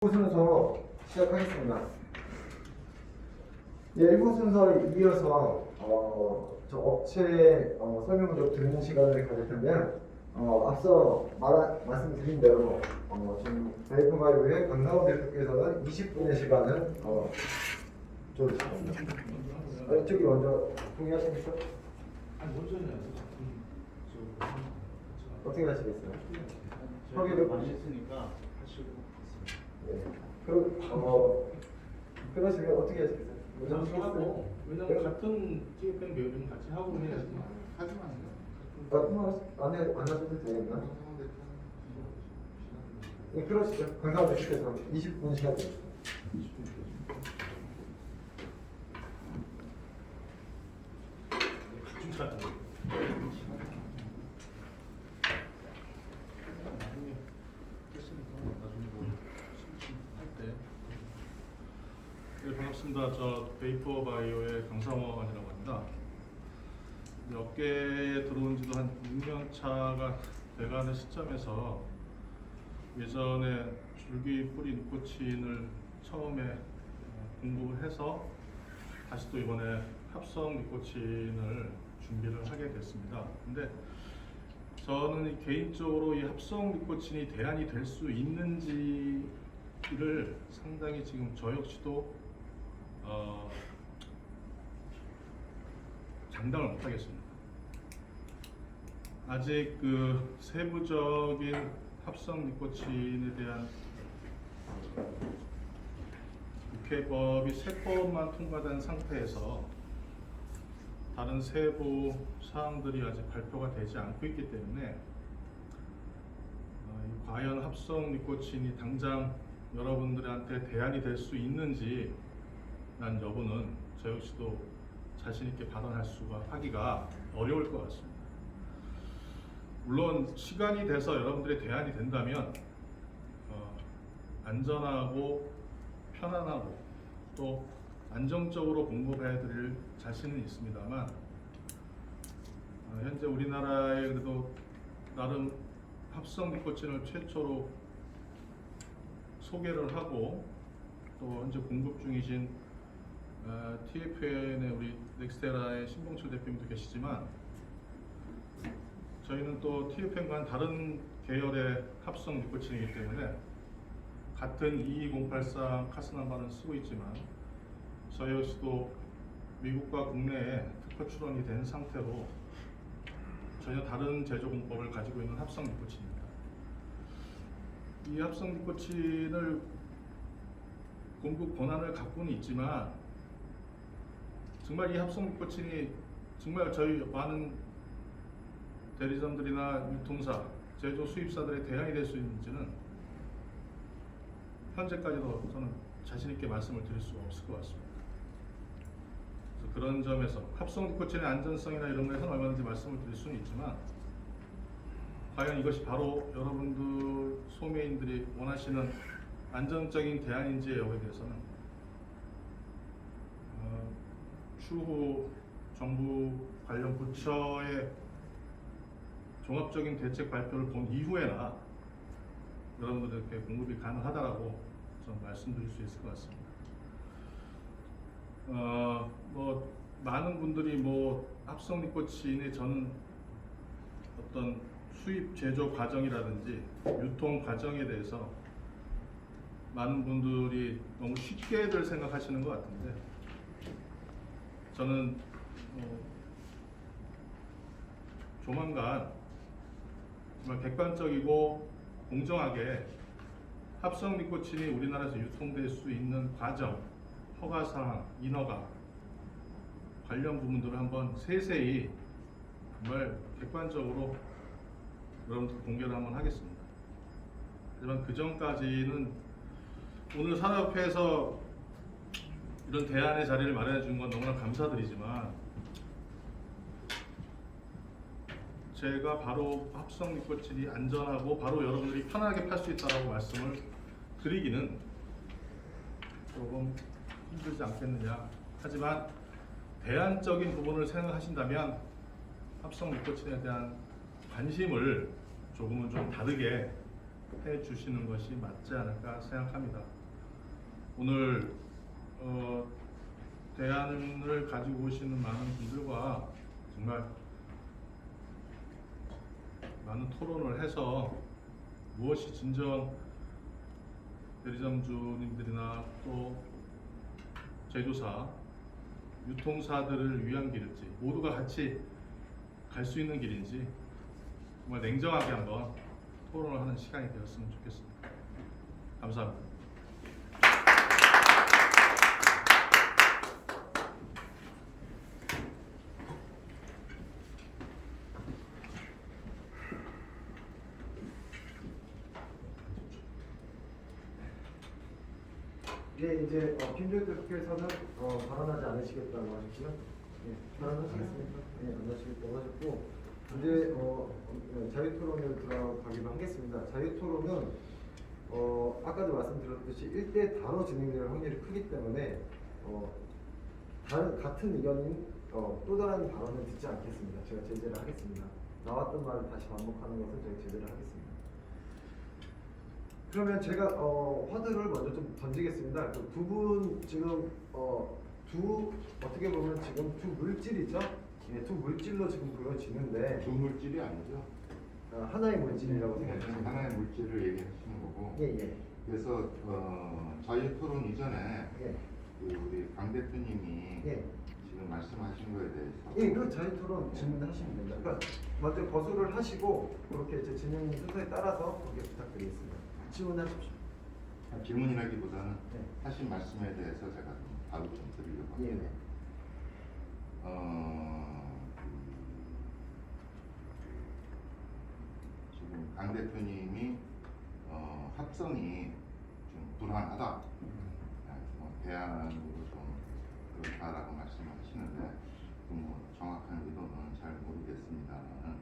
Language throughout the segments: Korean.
순서 시작하겠습니다. 예, 1부 순서에 이어서 저 업체 설명을 좀 듣는 시간을 가질 텐데요. 앞서 말씀드린 대로 지금 베이프바이오의 강상호 대표께서는 20분의 시간을 줘주셨습니다. 이쪽이 먼저 동의하십니까? 아니 먼저는 어떻게 하시겠어요? 저희가 많이 했으니까 하시고 네. 그러시면 어떻게 하시겠어요? 그냥 하고 왜냐면 같은 TFM 배우면 같이 하고 해야지. 하지 마세요. 안 하셔도 되겠나? 네, 그러시죠. 강사원 대표께서 20분 시간 드립니다. 네, 반갑습니다. 저 베이퍼바이오의 강상원이라고 합니다. 업계에 들어온 지도 한 6년 차가 돼가는 시점에서 예전에 줄기 뿌리 니코틴을 처음에 공부를 해서 다시 또 이번에 합성 니코틴을 준비를 하게 됐습니다. 근데 저는 개인적으로 이 합성 니코틴이 대안이 될 수 있는지를 상당히 지금 저 역시도 장담을 못 하겠습니다. 아직 그 세부적인 합성 니코틴에 대한 국회법이 3번만 통과된 상태에서 다른 세부 사항들이 아직 발표가 되지 않고 있기 때문에 과연 합성 니코틴이 당장 여러분들한테 대안이 될 수 있는지 난 여부는 저 역시도 자신 있게 발언할 수가 하기가 어려울 것 같습니다. 물론 시간이 돼서 여러분들의 대안이 된다면 안전하고 편안하고 또 안정적으로 공급해 드릴 자신은 있습니다만 현재 우리나라에 그래도 나름 합성 니코틴을 최초로 소개를 하고 또 현재 공급 중이신 TFN의 우리 넥스테라의 신봉철 대표님도 계시지만 저희는 또 TFN과는 다른 계열의 합성 니코틴이기 때문에 같은 22083 카스나바는 쓰고 있지만 저희 역시도 미국과 국내에 특허 출원이 된 상태로 전혀 다른 제조 공법을 가지고 있는 합성 니코틴입니다. 이 합성 니코틴을 공급 권한을 갖고는 있지만 정말 이 합성 니코틴이 정말 저희 많은 대리점들이나 유통사, 제조 수입사들의 대안이 될 수 있는지는 현재까지도 저는 자신 있게 말씀을 드릴 수가 없을 것 같습니다. 그래서 그런 점에서 합성 니코틴의 안전성이나 이런 거에서는 얼마든지 말씀을 드릴 수는 있지만 과연 이것이 바로 여러분들 소매인들이 원하시는 안전적인 대안인지의 여부에 대해서는 추후 정부 관련 부처의 종합적인 대책 발표를 본 이후에나 여러분들에게 공급이 가능하다라고 저는 말씀드릴 수 있을 것 같습니다. 뭐 많은 분들이 합성 니코틴의 저는 어떤 수입 제조 과정이라든지 유통 과정에 대해서 많은 분들이 너무 쉽게들 생각하시는 것 같은데 저는 조만간 정말 객관적이고 공정하게 합성 니코틴이 우리나라에서 유통될 수 있는 과정, 허가사항, 인허가 관련 부분들을 한번 세세히 정말 객관적으로 여러분들 공개를 한번 하겠습니다. 하지만 그 전까지는 오늘 산업회에서 이런 대안의 자리를 마련해 준 건 너무나 감사드리지만 제가 바로 합성 니코틴이 안전하고 바로 여러분들이 편하게 팔 수 있다고 말씀을 드리기는 조금 힘들지 않겠느냐. 하지만 대안적인 부분을 생각하신다면 합성 니코틴에 대한 관심을 조금은 좀 다르게 주시는 것이 맞지 않을까 생각합니다. 오늘 대안을 가지고 오시는 많은 분들과 정말 많은 토론을 해서 무엇이 진정 대리점주님들이나 또 제조사, 유통사들을 위한 길일지, 모두가 같이 갈 수 있는 길인지 정말 냉정하게 한번 토론을 하는 시간이 되었으면 좋겠습니다. 감사합니다. 예, 이제 김조대표께서는 발언하지 않으시겠다고 하셨고요. 예, 발언하시겠습니까? 예, 안 하시겠다고 하셨고, 이제 자유토론을 들어가기로 하겠습니다. 자유토론은 아까도 말씀드렸듯이 1대 다로 진행될 확률이 크기 때문에 같은 의견인 또 다른 발언을 듣지 않겠습니다. 제가 제재를 하겠습니다. 나왔던 말을 다시 반복하는 것은 제가 제재를 하겠습니다. 그러면 제가 화두를 먼저 좀 던지겠습니다. 두 분 지금 어떻게 보면 지금 두 물질이죠? 예, 두 물질로 지금 보여지는데 두 물질이 아니죠. 하나의 물질이라고 네, 생각합니다. 하나의 물질을 얘기하시는 거고. 예. 그래서 저희 토론 이전에 예. 우리 강 대표님이 예. 지금 말씀하신 거에 대해서 예, 그 자유토론 질문하시면 됩니다. 그러니까 먼저 거수를 하시고 그렇게 제 진행 순서에 따라서 그렇게 부탁드리겠습니다. 질문하십시오. 질문이라기보다는 네. 하신 말씀에 대해서 제가 좀 답을 좀 드리려고 예. 합니다. 지금 강 대표님이 합성이 좀 불안하다, 대안으로 좀 그렇다라고 말씀하시는데 뭐 정확한 의도는 잘 모르겠습니다만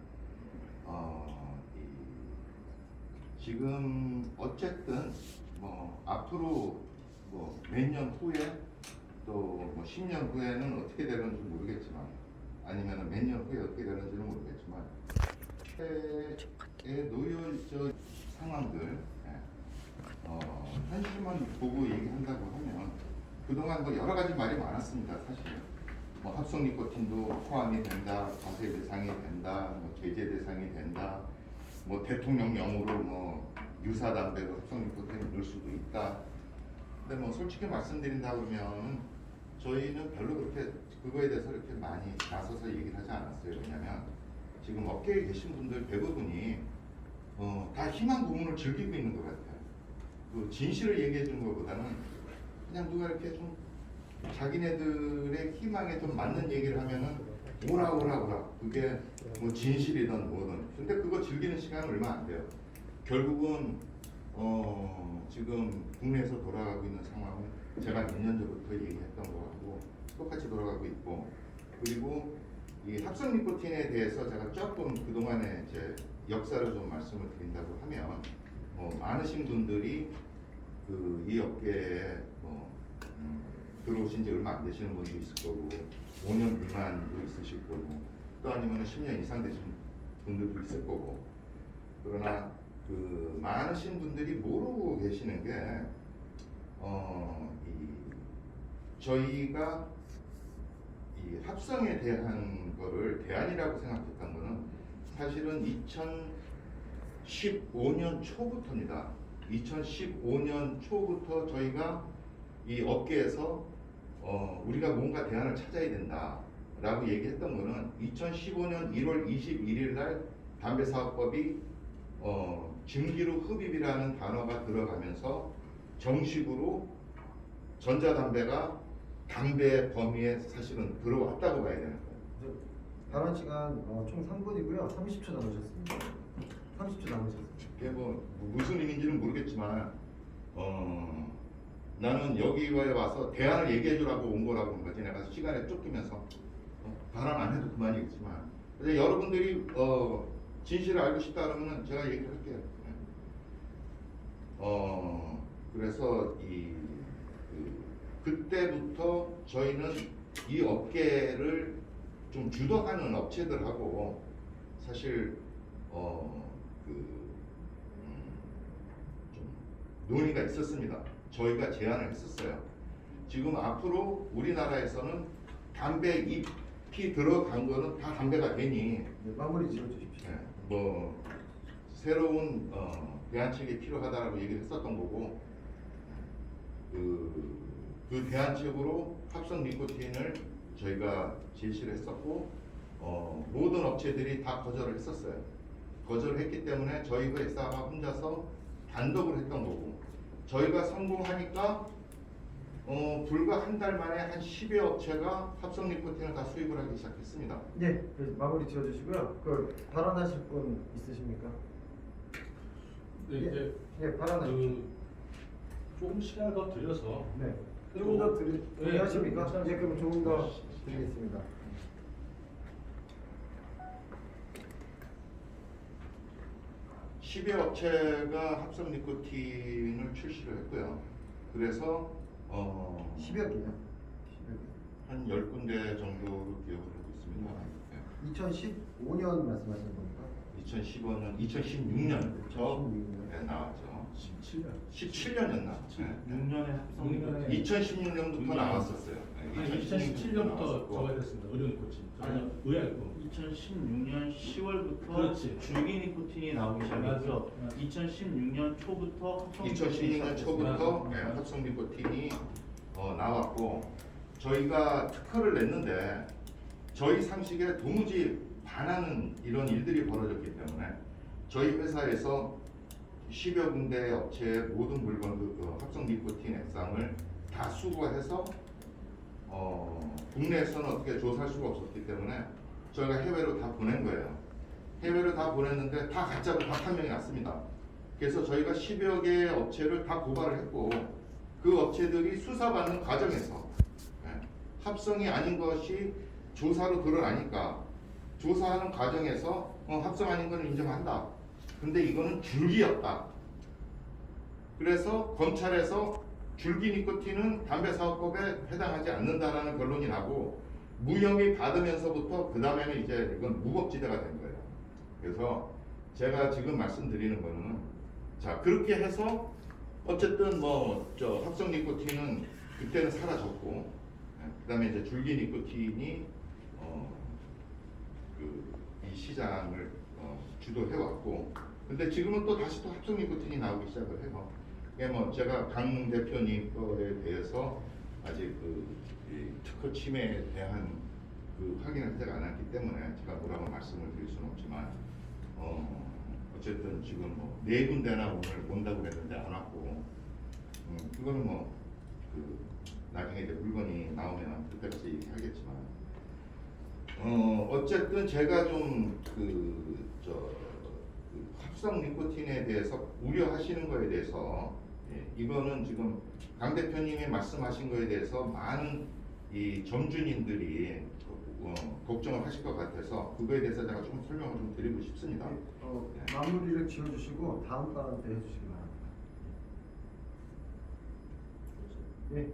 지금 어쨌든 뭐 앞으로 뭐 몇 년 후에 또 뭐 10년 후에는 어떻게 되는지 모르겠지만 아니면 몇 년 후에 어떻게 되는지는 모르겠지만 에 놓여져 상황들 현실만 보고 얘기한다고 하면 그동안 뭐 여러 가지 말이 많았습니다. 사실 뭐 합성 니코틴도 포함이 된다, 과세 대상이 된다, 뭐 제재 대상이 된다, 뭐 대통령령으로 뭐 유사 담배로 합성 니코틴을 넣을 수도 있다. 근데 뭐 솔직히 말씀드린다 그러면 저희는 별로 그렇게 그거에 대해서 이렇게 많이 나서서 얘기를 하지 않았어요. 왜냐하면 지금 업계에 계신 분들 대부분이 다 희망 고문을 즐기고 있는 것 같아요. 그 진실을 얘기해 주는 것보다는 그냥 누가 이렇게 좀 자기네들의 희망에 좀 맞는 얘기를 하면은 오라 그게 뭐 진실이든 뭐든. 근데 그거 즐기는 시간은 얼마 안 돼요. 결국은 지금 국내에서 돌아가고 있는 상황은 제가 몇 년 전부터 얘기했던 거하고 똑같이 돌아가고 있고, 그리고 이 합성 니코틴에 대해서 제가 조금 그동안에 제 역사를 좀 말씀을 드린다고 하면 많으신 분들이 이 업계에 들어오신 지 얼마 안 되시는 분도 있을 거고 5년 미만도 있으실 거고 또 아니면 10년 이상 되신 분들도 있을 거고, 그러나 그 많으신 분들이 모르고 계시는 게 저희가 이 합성에 대한 거를 대안이라고 생각했던 거는 사실은 2015년 초부터입니다. 2015년 초부터 저희가 이 업계에서 우리가 뭔가 대안을 찾아야 된다라고 얘기했던 거는 2015년 1월 21일 날 담배사업법이 증기류 흡입이라는 단어가 들어가면서 정식으로 전자담배가 담배 범위에 사실은 들어왔다고 봐야 되는 거예요. 발언 시간 총 3분이고요. 30초 남으셨습니다. 30초 남으셨습니다. 이게 뭐 무슨 의미인지는 모르겠지만 나는 여기에 와서 대안을 얘기해 주라고 온 거라고 한 거지. 내가 시간에 쫓기면서 발언 안 해도 그만이겠지만, 그래서 여러분들이 진실을 알고 싶다 그러면 제가 얘기를 할게요. 그래서 그때부터 저희는 이 업계를 좀 주도하는 업체들하고 사실 논의가 있었습니다. 저희가 제안을 했었어요. 지금 앞으로 우리나라에서는 담배 잎이 들어간 거는 다 담배가 되니 네, 마무리 지어주십시오. 뭐 새로운 대안책이 필요하다라고 얘기를 했었던 거고 그 대안책으로 합성 니코틴을 저희가 제시를 했었고 모든 업체들이 다 거절을 했었어요. 거절을 했기 때문에 저희 그 회사가 혼자서 단독으로 했던 거고 저희가 성공하니까 불과 한 달 만에 한 10여 업체가 합성 니코틴을 다 수입을 하기 시작했습니다. 네, 그래서 마무리 지어주시고요. 그 발언하실 분 있으십니까? 네, 이제 네, 발언하십시오. 조금 시간을 더 드려서 네. 그리고- 조금 더 네, 동의하십니까? 괜찮습니다. 네, 그럼 조금 더 드리겠습니다. 네. 10여 업체가 합성 니코틴을 출시를 했고요. 그래서 10여 개요. 10여 한 10군데 정도로 기억을 하고 있습니다. 네. 개. 2015년 말씀하시는 겁니까? 2015년, 2016년부터 2016년. 나왔죠. 17년. 17년이었나? 6년에 합성. 2016년부터 나왔었어요. 아니 2017년부터 저가 됐습니다. 의료 니코틴. 아니, 의약품. 2016년 10월부터 그렇지. 줄기 니코틴이 나오기 시작했죠. 맞아. 2016년 초부터 합성 2016년 초부터 맞아. 합성 니코틴이 나왔고 저희가 특허를 냈는데 저희 상식에 도무지 반하는 이런 일들이 벌어졌기 때문에 저희 회사에서 10여 군데 업체의 모든 물건들 합성 니코틴 액상을 다 수거해서 국내에서는 어떻게 조사할 수가 없었기 때문에 저희가 해외로 다 보낸 거예요. 해외로 다 보냈는데 다 가짜로 다 판명이 났습니다. 그래서 저희가 10여 개의 업체를 다 고발을 했고 그 업체들이 수사받는 과정에서 합성이 아닌 것이 조사로 드러나니까 조사하는 과정에서 합성 아닌 건 인정한다. 근데 이거는 줄기였다. 그래서 검찰에서 줄기 니코틴은 담배사업법에 해당하지 않는다라는 결론이 나고 무혐의 받으면서부터 그 다음에는 이제 이건 무법지대가 된 거예요. 그래서 제가 지금 말씀드리는 거는 자 그렇게 해서 어쨌든 뭐 저 합성 니코틴은 그때는 사라졌고 그다음에 이제 줄기 니코틴이 이 시장을 주도해 왔고 근데 지금은 또 다시 또 합성 니코틴이 나오기 시작을 해요. 이게 뭐 제가 강 대표님 거에 대해서 아직 이 특허 침해에 대한 확인을 제가 안 했기 때문에 제가 뭐라고 말씀을 드릴 수는 없지만 어쨌든 지금 뭐 4군데나 오늘 온다고 그랬는데 안 왔고 그거는 뭐 나중에 이제 물건이 나오면 그때 가서 얘기하겠지만 어쨌든 제가 좀 합성 니코틴에 대해서 우려하시는 거에 대해서 이거는 지금 강 대표님이 말씀하신 거에 대해서 많은 이 점주님들이 걱정을 하실 것 같아서 그거에 대해서 제가 조금 설명을 좀 드리고 싶습니다. 마무리를 지어주시고 다음 발언 때 해주시기 바랍니다. 네.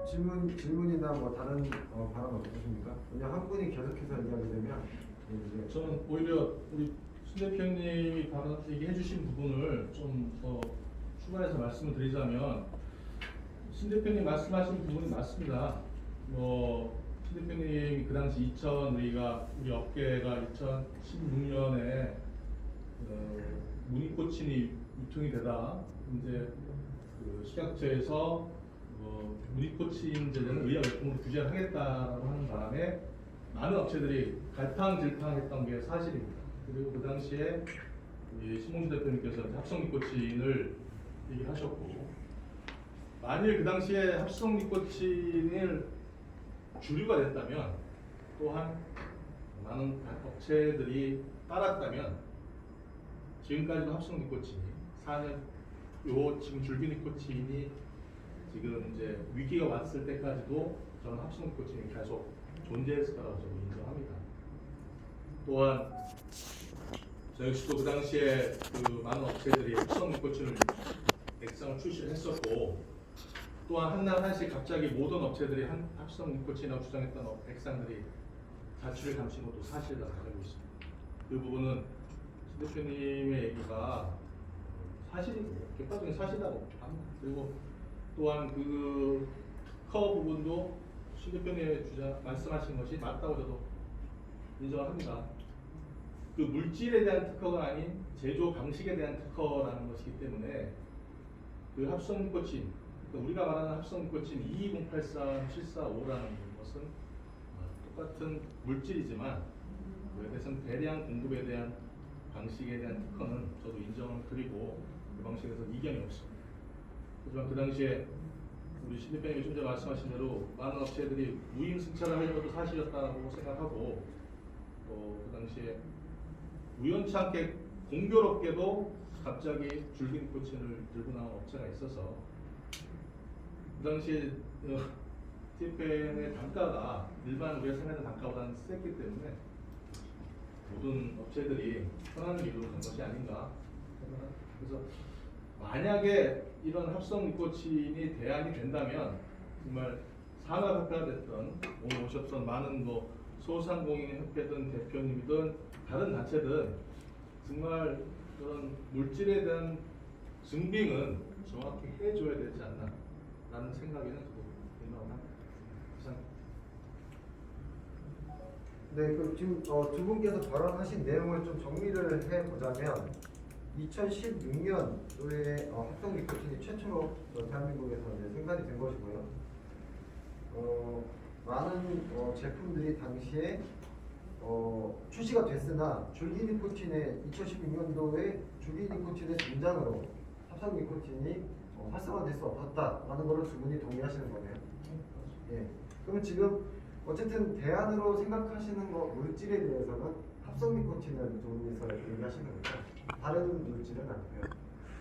질문이나 뭐 다른 발언 없으십니까? 그냥 한 분이 계속해서 얘기하게 되면 이제 저는 오히려 우리 신 대표님이 얘기해 주신 부분을 좀 더 추가해서 말씀을 드리자면 신 대표님 말씀하신 부분이 맞습니다. 신 대표님이 그 당시 우리가 우리 업계가 2016년에 무니코틴이 유통이 되다 이제 식약처에서 무니코틴 제제는 의약용품으로 규제를 하겠다라고 하는 바람에 많은 업체들이 갈팡질팡했던 게 사실입니다. 그리고 그 당시에 우리 신봉주 대표님께서 합성 니코틴을 얘기하셨고 만일 그 당시에 합성 니코틴을 주류가 됐다면 또한 많은 업체들이 따랐다면 지금까지도 합성 니코틴이 4년 지금 줄기 니코틴이 지금 이제 위기가 왔을 때까지도 저는 합성 니코틴이 계속 존재했을 거라고 저는 인정합니다. 또한 저 역시도 그 당시에 많은 업체들이 합성 니코틴을 액상을 출시를 했었고 또한 한날 한시 갑자기 모든 업체들이 합성 니코틴이라고 주장했던 액상들이 자취를 감춘 것도 사실이라고 알고 있습니다. 그 부분은 신 대표님의 얘기가 사실이 객관적인 사실이라고 합니다. 그리고 또한 그 특허 부분도 신 대표님의 주장 말씀하신 것이 맞다고 저도 인정을 합니다. 그 물질에 대한 특허가 아닌 제조 방식에 대한 특허라는 것이기 때문에 그 합성 니코틴, 그러니까 우리가 말하는 합성 니코틴 22083, 745라는 것은 똑같은 물질이지만 그에 대해서는 대량 공급에 대한 방식에 대한 특허는 저도 인정을 드리고 그 방식에 대해서 이견이 없습니다. 하지만 그 당시에 우리 신 대표님이 좀 전에 말씀하신 대로 많은 업체들이 무임 승차를 하려는 것도 사실이었다고 생각하고 그 당시에 우연치 않게 공교롭게도 갑자기 줄기 니코틴을 들고 나온 업체가 있어서 그 당시에 TFN의 단가가 일반 우리가 생각하는 단가보다는 셌기 때문에 모든 업체들이 편한 길로 간 것이 아닌가 생각합니다. 그래서 만약에 이런 합성 니코틴이 대안이 된다면 정말 산업협회가 됐던 오늘 오셨던 많은 뭐 소상공인협회든 대표님이든 다른 단체든 정말 그런 물질에 대한 증빙은 정확히 해줘야 되지 않나 라는 생각에는 저도 민감합니다. 네, 그 지금 두 분께서 발언하신 내용을 좀 정리를 해보자면 2016년도에 합성 니코틴이 최초로 대한민국에서 이제 생산이 된 것이고요. 많은 제품들이 당시에 출시가 됐으나 줄기 니코틴의 2016년도에 줄기 니코틴의 등장으로 합성 니코틴이 활성화될 수 없었다라는 것을 두 분이 동의하시는 거네요. 예. 그러면 지금 어쨌든 대안으로 생각하시는 거 물질에 대해서는 합성 니코틴을 두 분이서 얘기하시는 거죠. 다른 물질은 아니고요.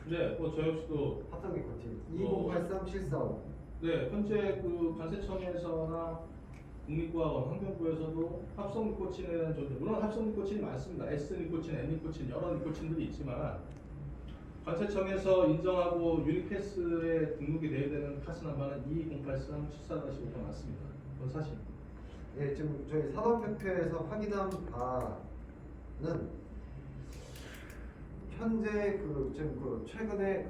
네, 저 역시도 합성 니코틴 2083, 745. 네, 현재 그 관세청에서나 국립과학원, 환경부에서도 합성 니코틴에 대한 존재, 물론 합성 니코틴이 많습니다. S 니코틴, N 니코틴 여러 니코틴들이 있지만 관세청에서 인정하고 유니캐스에 등록이 돼야 되는 카스나바는 22083, 74-5가 맞습니다. 그건 사실입니다. 예, 지금 저희 산업협회에서 확인한 바는 현재 지금 최근에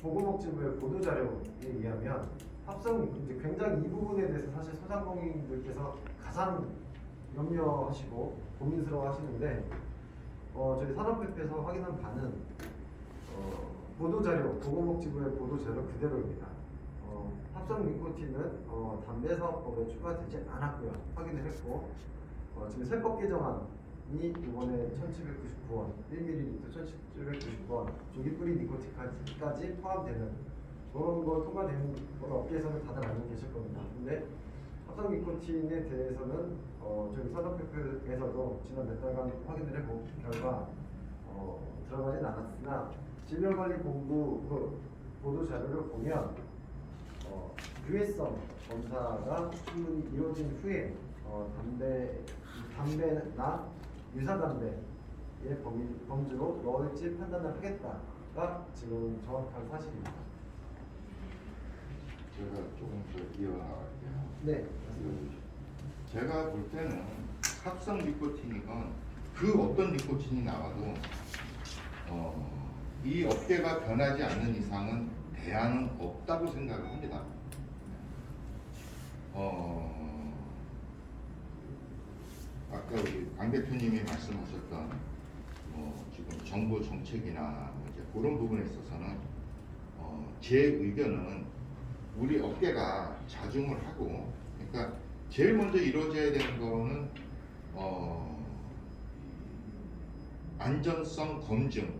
보건복지부의 보도 자료에 의하면 합성 이제 굉장히 이 부분에 대해서 사실 소상공인들께서 가장 염려하시고 고민스러워하시는데 저희 산업협회에서 확인한 바는 보도 자료 보건복지부의 보도 자료 그대로입니다. 합성 니코틴은 담배사업법에 추가되지 않았고요. 확인을 했고 지금 세법 개정안이 이번에 1,799원 1ml 1,799원 조기 뿌리 니코틴까지 포함되는 그런 거 통과되는 걸 업계에서는 다들 알고 계실 겁니다. 근데 합성 니코틴에 대해서는 저희 산업협회에서도 지난 몇 달간 확인을 해본 결과 들어가진 않았으나 질병관리본부 그 보도 자료를 보면 유해성 검사가 충분히 이루어진 후에 담배나 유사담배의 범주로 넣을지 판단을 하겠다가 지금 정확한 사실입니다. 제가 조금 더 이어나갈게요. 네. 제가 볼 때는 합성 니코틴이건 그 어떤 니코틴이 나와도 이 업계가 변하지 않는 이상은 대안은 없다고 생각을 합니다. 아까 우리 강 대표님이 말씀하셨던 지금 정부 정책이나 이제 그런 부분에 있어서는 제 의견은 우리 업계가 자중을 하고, 그러니까 제일 먼저 이루어져야 되는 거는 안전성 검증.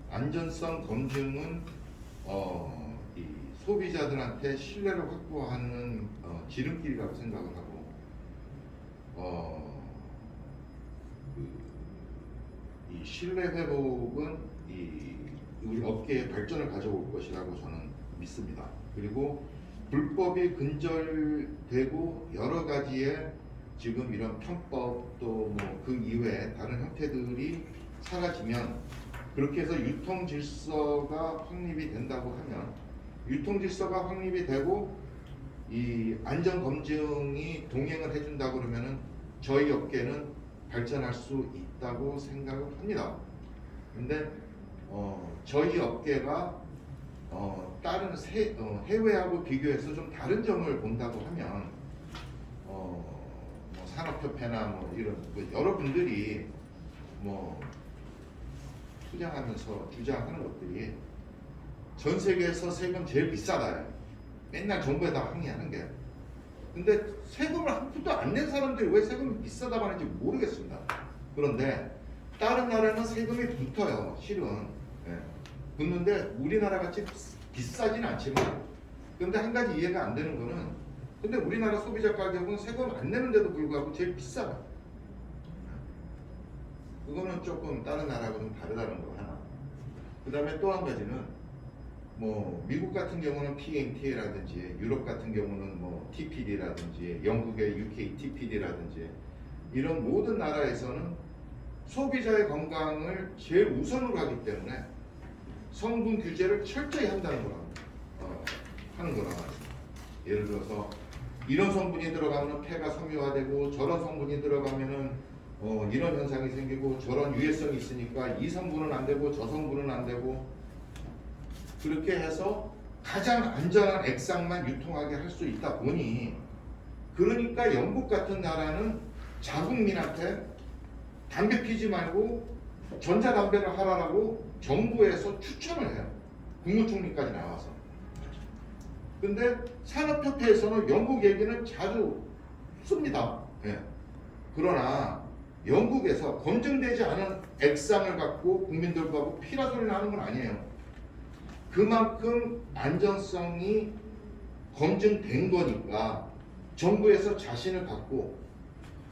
안전성 검증은 이 소비자들한테 신뢰를 확보하는 지름길이라고 생각을 하고, 이 신뢰 회복은 우리 업계의 발전을 가져올 것이라고 저는 믿습니다. 그리고 불법이 근절되고 여러 가지의 지금 이런 편법 또 뭐 그 이외에 다른 형태들이 사라지면, 그렇게 해서 유통 질서가 확립이 된다고 하면, 유통 질서가 확립이 되고 이 안전 검증이 동행을 해준다 그러면은 저희 업계는 발전할 수 있다고 생각을 합니다. 근데 저희 업계가 다른 해외하고 비교해서 좀 다른 점을 본다고 하면 뭐 산업협회나 뭐 이런 뭐 여러분들이 뭐 투쟁하면서 주장하는 것들이 전 세계에서 세금 제일 비싸다. 맨날 정부에다 항의하는 게. 근데 세금을 한 푼도 안 낸 사람들이 왜 세금이 비싸다고 하는지 모르겠습니다. 그런데 다른 나라는 세금이 붙어요. 실은. 예. 붙는데 우리나라 같이 비싸진 않지만 근데 한 가지 이해가 안 되는 거는 근데 우리나라 소비자 가격은 세금 안 내는데도 불구하고 제일 비싸요. 그거는 조금 다른 나라하고 좀 다르다는 거 하나. 그 다음에 또 한 가지는 뭐 미국 같은 경우는 PMTA라든지 유럽 같은 경우는 뭐 TPD라든지 영국의 UK TPD라든지 이런 모든 나라에서는 소비자의 건강을 제일 우선으로 하기 때문에 성분 규제를 철저히 한다는 거라 하는 거라. 예를 들어서 이런 성분이 들어가면 폐가 섬유화되고 저런 성분이 들어가면은 이런 현상이 생기고 저런 유해성이 있으니까 이 성분은 안 되고 저 성분은 안 되고 그렇게 해서 가장 안전한 액상만 유통하게 할 수 있다 보니 그러니까 영국 같은 나라는 자국민한테 담배 피지 말고 전자담배를 하라고 정부에서 추천을 해요. 국무총리까지 나와서. 근데 산업협회에서는 영국 얘기는 자주 씁니다. 예. 그러나 영국에서 검증되지 않은 액상을 갖고 국민들과 피라 소리를 하는 건 아니에요. 그만큼 안전성이 검증된 거니까 정부에서 자신을 갖고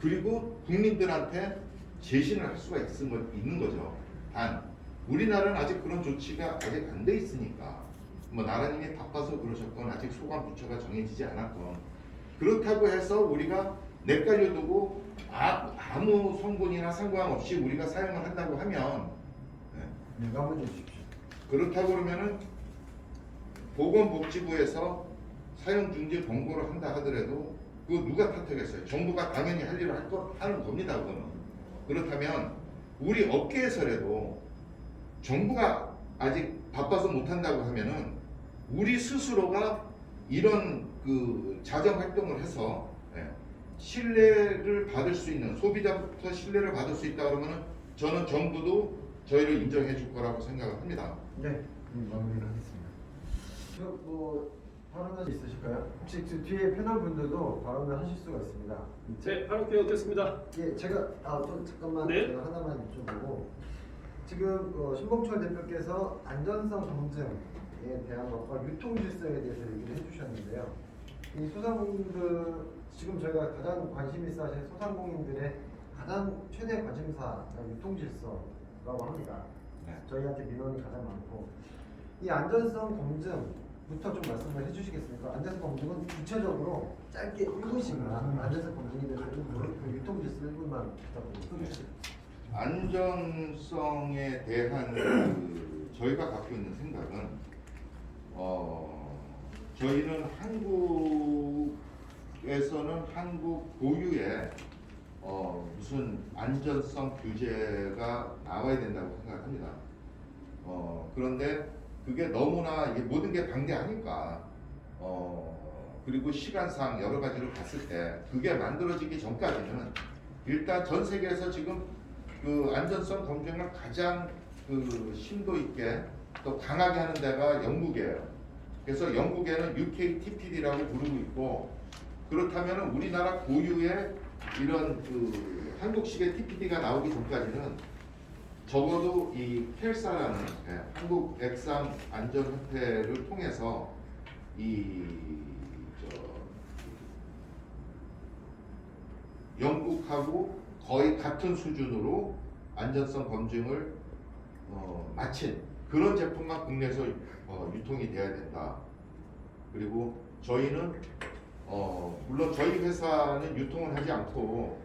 그리고 국민들한테 제신을 할 수가 있는 거죠. 단 우리나라는 아직 그런 조치가 아직 안 돼 있으니까 뭐 나라님이 바빠서 그러셨건 아직 소관 부처가 정해지지 않았건 그렇다고 해서 우리가 냇가려 두고 아무 성분이나 상관없이 우리가 사용을 한다고 하면 네, 한번 주십시오. 그렇다고 그러면은 보건복지부에서 사용중지 권고를 한다 하더라도 그거 누가 탓하겠어요? 정부가 당연히 할 일을 하는 겁니다. 그거는. 그렇다면 우리 업계에서라도 정부가 아직 바빠서 못한다고 하면은 우리 스스로가 이런 그 자정 활동을 해서 신뢰를 받을 수 있는 소비자부터 신뢰를 받을 수 있다 그러면은 저는 정부도 저희를 인정해 줄 거라고 생각을 합니다. 네, 마무리를 하겠습니다. 뭐 발언은 있으실까요? 혹시 그 뒤에 패널 분들도 발언을 하실 수가 있습니다. 네, 바로 기억했습니다. 예, 제가 좀 잠깐만 네. 제가 하나만 여쭤보고 지금 신봉철 대표께서 안전성 검증에 대한 것과 유통 질서에 대해서 얘기를 해주셨는데요. 이 소상공인들 지금 저희가 가장 관심 있어 하시는 소상공인들의 가장 최대 관심사가 유통 질서라고 합니다. 네. 저희한테 민원이 가장 많고 이 안전성 검증부터 좀 말씀을 해주시겠습니까? 안전성 검증은 구체적으로 짧게 1분씩만 안전성 검증에 대해서 1분, 그 유통 질서 1분만 부탁드립니다. 안전성에 대한 그 저희가 갖고 있는 생각은 저희는 한국에서는 한국 고유의 무슨 안전성 규제가 나와야 된다고 생각합니다. 그런데 그게 너무나 이게 모든 게 방대하니까 그리고 시간상 여러 가지로 봤을 때 그게 만들어지기 전까지는 일단 전 세계에서 지금 그 안전성 검증을 가장 그 심도 있게 또 강하게 하는 데가 영국이에요. 그래서 영국에는 UK TPD라고 부르고 있고 그렇다면 우리나라 고유의 이런 그 한국식의 TPD가 나오기 전까지는 적어도 이 켈사라는 한국 액상 안전협회를 통해서 영국하고 거의 같은 수준으로 안전성 검증을 마친 그런 제품만 국내에서 유통이 돼야 된다. 그리고 저희는 물론 저희 회사는 유통을 하지 않고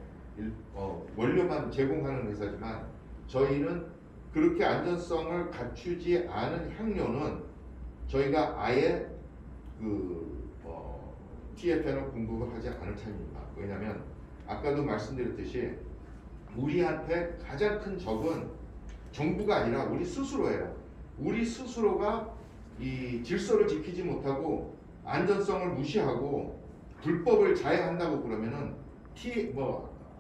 원료만 제공하는 회사지만 저희는 그렇게 안전성을 갖추지 않은 향료는 저희가 아예 그 TFN을 공급을 하지 않을 차입니다. 왜냐하면 아까도 말씀드렸듯이 우리한테 가장 큰 적은 정부가 아니라 우리 스스로예요. 우리 스스로가 이 질서를 지키지 못하고 안전성을 무시하고 불법을 자해한다고 그러면은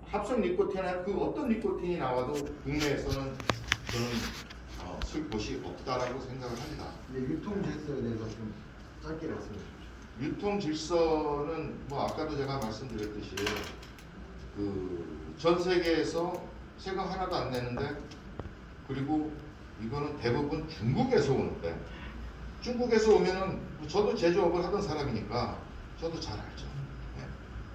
합성 니코틴이나 그 어떤 니코틴이 나와도 국내에서는 저는 쓸 곳이 없다라고 생각을 합니다. 네, 유통 질서에 대해서 좀 짧게 말씀해 주십시오. 유통 질서는 뭐 아까도 제가 말씀드렸듯이 그 전 세계에서 세금 하나도 안 내는데, 그리고 이거는 대부분 중국에서 오는데, 중국에서 오면은 저도 제조업을 하던 사람이니까 저도 잘 알죠. 네.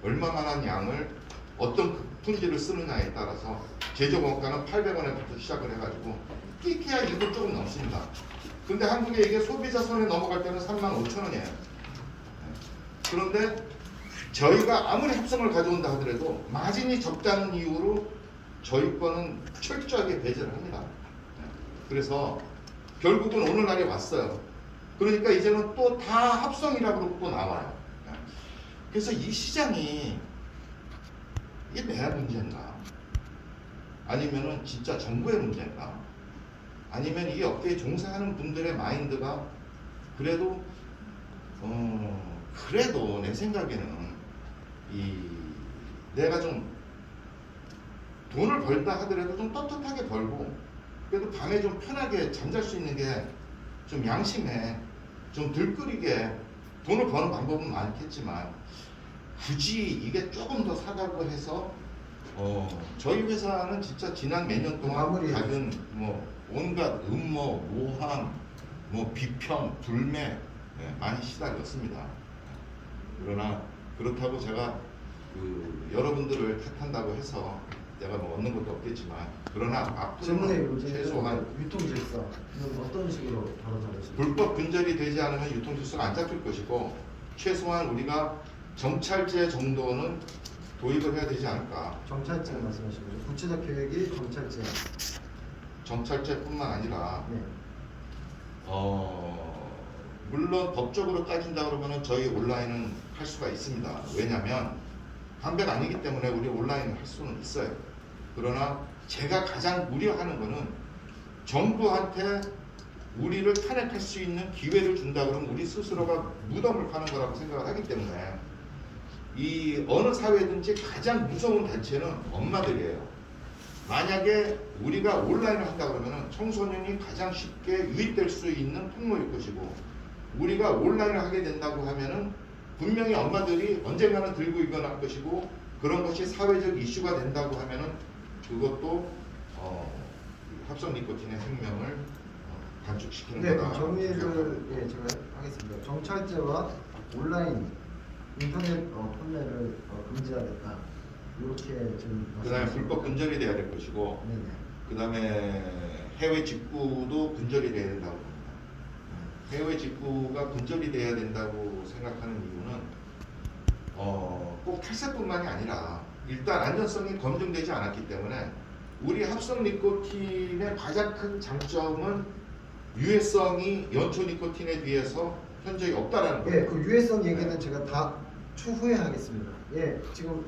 얼마만한 양을 어떤 품질을 쓰느냐에 따라서 제조 원가는 800원에부터 시작을 해가지고 끼케야 이거 조금 넘습니다. 근데 한국에 이게 소비자 손에 넘어갈 때는 35,000원이에요. 그런데 저희가 아무리 합성을 가져온다 하더라도 마진이 적다는 이유로 저희 거는 철저하게 배제를 합니다. 그래서 결국은 오늘날에 왔어요. 그러니까 이제는 또 다 합성이라고 또 나와요. 그래서 이 시장이 이게 내 문제인가? 아니면은 진짜 정부의 문제인가? 아니면 이 업계에 종사하는 분들의 마인드가 그래도 내 생각에는 내가 좀 돈을 벌다 하더라도 좀 떳떳하게 벌고 그래도 밤에 좀 편하게 잠잘 수 있는 게 좀 양심에 좀 들끓이게 돈을 버는 방법은 많겠지만 굳이 이게 조금 더 사다고 해서 저희 회사는 진짜 지난 몇 년 동안 작은 뭐 온갖 음모, 모함, 뭐 비평, 불매 많이 시달렸습니다. 그러나 그렇다고 제가 여러분들을 탓한다고 해서 내가 뭐 얻는 것도 없겠지만, 그러나 앞으로는 최소한 유통 질서 이건 어떤 식으로 다뤄져가지고 불법 근절이 되지 않으면 유통 질서가 안 잡힐 것이고, 최소한 우리가 정찰제 정도는 도입을 해야 되지 않을까. 정찰제 말씀하신 거죠? 구체적 계획이 정찰제. 정찰제뿐만 아니라 네. 물론 법적으로 따진다 그러면 저희 온라인은 할 수가 있습니다. 왜냐하면 담배가 아니기 때문에 우리 온라인을 할 수는 있어요. 그러나 제가 가장 우려하는 거는 정부한테 우리를 탄핵할 수 있는 기회를 준다 그러면 우리 스스로가 무덤을 파는 거라고 생각을 하기 때문에 이 어느 사회든지 가장 무서운 단체는 엄마들이에요. 만약에 우리가 온라인을 한다 그러면 청소년이 가장 쉽게 유입될 수 있는 통로일 것이고, 우리가 온라인을 하게 된다고 하면은 분명히 엄마들이 언젠가는 들고 일어날 것이고, 그런 것이 사회적 이슈가 된다고 하면은 그것도 합성 니코틴의 생명을 단축시키는 네, 거다. 정리를 제가 하겠습니다. 정찰제와 온라인 인터넷 판매를 금지하겠다. 이렇게 지금 그다음에 불법 근절이 돼야 될 것이고, 네네. 그다음에 해외 직구도 근절이 돼야 된다고 봅니다. 해외 직구가 근절이 돼야 된다고 생각하는 이유는 꼭 탈세뿐만이 아니라 일단 안전성이 검증되지 않았기 때문에 우리 합성 니코틴의 가장 큰 장점은 유해성이 연초 니코틴에 비해서 현저히 없다라는 거예요. 예, 그 유해성 얘기는 제가 다 추후에 하겠습니다. 예, 지금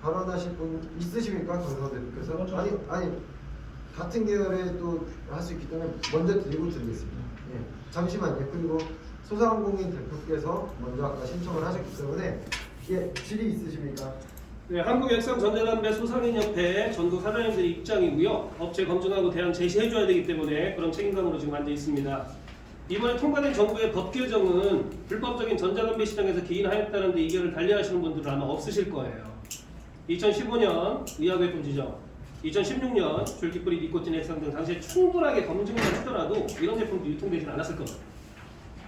발언하실 분 있으십니까, 강성호 대표께서? 아니 같은 계열에 또 할 수 있기 때문에 먼저 드리겠습니다. 예, 잠시만요. 그리고 소상공인 대표께서 먼저 아까 신청을 하셨기 때문에 질의 있으십니까? 네, 한국액상전자담배 소상인협회 전국 사장님들의 입장이고요. 업체 검증하고 대안 제시해줘야 되기 때문에 그런 책임감으로 지금 앉아 있습니다. 이번에 통과된 정부의 법 개정은 불법적인 전자담배 시장에서 기인하였다는 데 이견을 달리하시는 분들은 아마 없으실 거예요. 2015년 의약외품 지정, 2016년 줄기뿌리 니코틴 액상 등 당시에 충분하게 검증을 했더라도 이런 제품도 유통되지는 않았을 겁니다.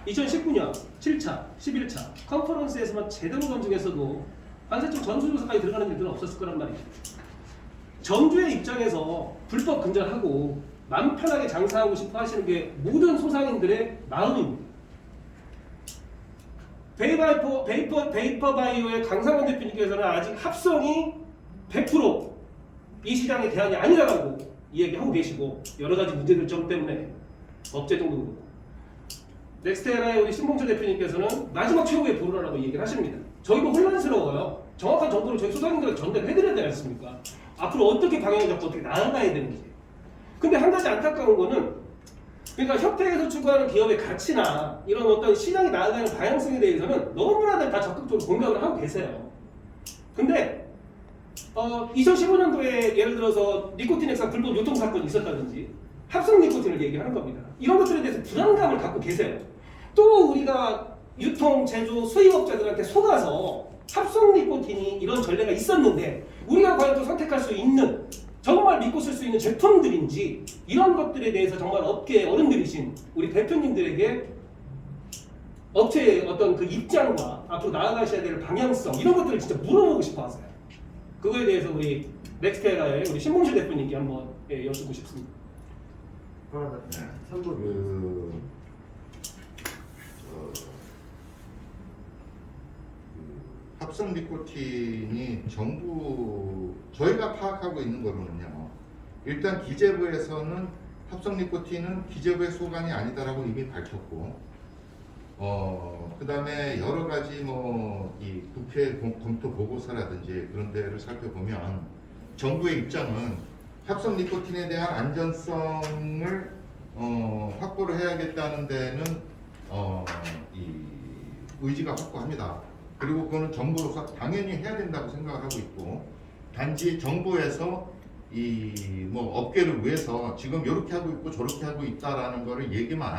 2019년 7차, 11차 컨퍼런스에서만 제대로 검증했어도 관세청 전수조사까지 들어가는 일들은 없었을 거란 말이죠. 정부의 입장에서 불법 근절하고 마음 편하게 장사하고 싶어 하시는 게 모든 소상인들의 마음입니다. 베이퍼 바이오의 강상원 대표님께서는 아직 합성이 100% 이 시장의 대안이 아니라고 이야기하고 계시고, 여러 가지 문제들 점 때문에 법제정도 그렇고, 넥스테라의 우리 신봉철 대표님께서는 마지막 최후의 보루라고 얘기를 하십니다. 저희도 혼란스러워요. 정확한 정보를 저희 소상인들에게 전달을 해드려야 되지 않습니까? 앞으로 어떻게 방향을 잡고 어떻게 나아가야 되는지. 근데 한 가지 안타까운 거는 그러니까 협회에서 추구하는 기업의 가치나 이런 어떤 시장이 나아가는 방향성에 대해서는 너무나들 다 적극적으로 공감을 하고 계세요. 근데 2015년도에 예를 들어서 니코틴 액상 불법 유통 사건이 있었다든지 합성 니코틴을 얘기하는 겁니다. 이런 것들에 대해서 불안감을 갖고 계세요. 또 우리가 유통, 제조, 수입업자들한테 속아서 합성 니코틴이 이런 전례가 있었는데 우리가 과연 또 선택할 수 있는 정말 믿고 쓸 수 있는 제품들인지 이런 것들에 대해서 정말 업계 어른들이신 우리 대표님들에게 업체의 어떤 그 입장과 앞으로 나아가셔야 될 방향성 이런 것들을 진짜 물어보고 싶어 하세요. 그거에 대해서 우리 넥스테라의 우리 신봉실 대표님께 한번 여쭙고 싶습니다. 합성 니코틴이 저희가 파악하고 있는 거로는요. 일단 기재부에서는 합성 니코틴은 기재부의 소관이 아니다라고 이미 밝혔고, 그다음에 여러 가지 이 국회 검토 보고서라든지 그런 데를 살펴보면 정부의 입장은 합성 니코틴에 대한 안전성을 확보를 해야겠다는 데는 이 의지가 확고합니다. 그리고 그거는 정부로서 당연히 해야 된다고 생각을 하고 있고, 단지 정부에서 업계를 위해서 지금 이렇게 하고 있고 저렇게 하고 있다라는 거를 얘기만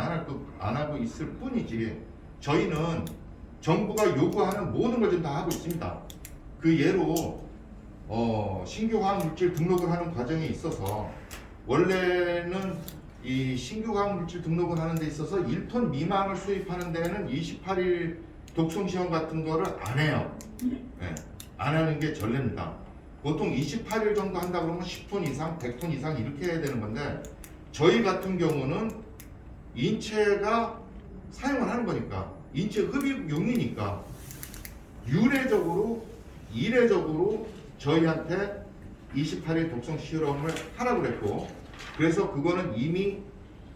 안 하고 있을 뿐이지, 저희는 정부가 요구하는 모든 걸 지금 다 하고 있습니다. 그 예로 신규 화학물질 등록을 하는 과정에 있어서 원래는 이 신규 화학물질 등록을 하는 데 있어서 1톤 미만을 수입하는 데는 28일 독성 시험 같은 거를 안 해요. 네, 안 하는 게 전례입니다. 보통 28일 정도 한다 그러면 10톤 이상, 100톤 이상 이렇게 해야 되는 건데, 저희 같은 경우는 인체가 사용을 하는 거니까, 인체 흡입용이니까 이례적으로 저희한테 28일 독성 실험을 하라고 그랬고, 그래서 그거는 이미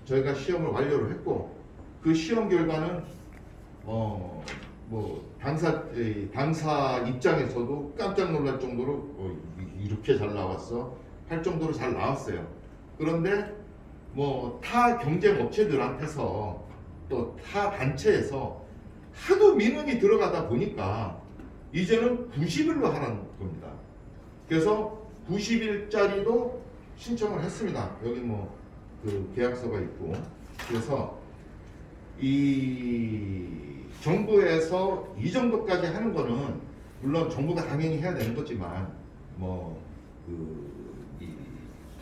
저희가 시험을 완료를 했고, 그 시험 결과는 당사 입장에서도 깜짝 놀랄 정도로 이렇게 잘 나왔어 할 정도로 잘 나왔어요. 그런데 타 경쟁 업체들한테서 또 타 단체에서 하도 민원이 들어가다 보니까 이제는 90일로 하라는 겁니다. 그래서 90일짜리도 신청을 했습니다. 여기 그 계약서가 있고, 그래서 이 정부에서 이 정도까지 하는 거는 물론 정부가 당연히 해야 되는 거지만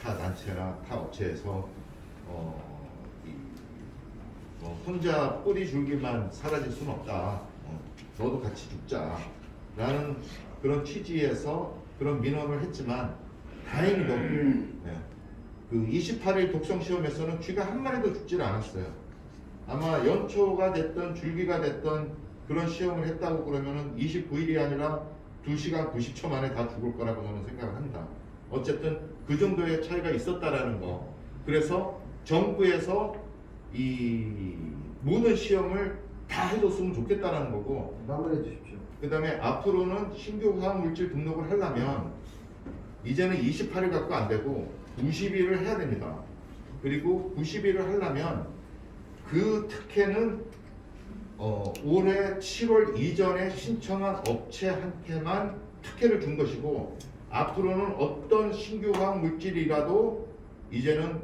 타 단체나 타 업체에서 혼자 뿌리 줄기만 사라질 수는 없다. 너도 같이 죽자라는 그런 취지에서 그런 민원을 했지만, 다행히도 그 28일 독성 시험에서는 쥐가 한 마리도 죽질 않았어요. 아마 연초가 됐던 줄기가 됐던 그런 시험을 했다고 그러면은 29일이 아니라 2시간 90초 만에 다 죽을 거라고 저는 생각을 합니다. 어쨌든 그 정도의 차이가 있었다라는 거. 그래서 정부에서 이 모든 시험을 다 해줬으면 좋겠다라는 거고, 마무리해 주십시오. 그 다음에 앞으로는 신규 화학물질 등록을 하려면 이제는 28일 갖고 안 되고 90일을 해야 됩니다. 그리고 90일을 하려면 그 특혜는 올해 7월 이전에 신청한 업체한테만 특혜를 준 것이고, 앞으로는 어떤 신규 화학 물질이라도 이제는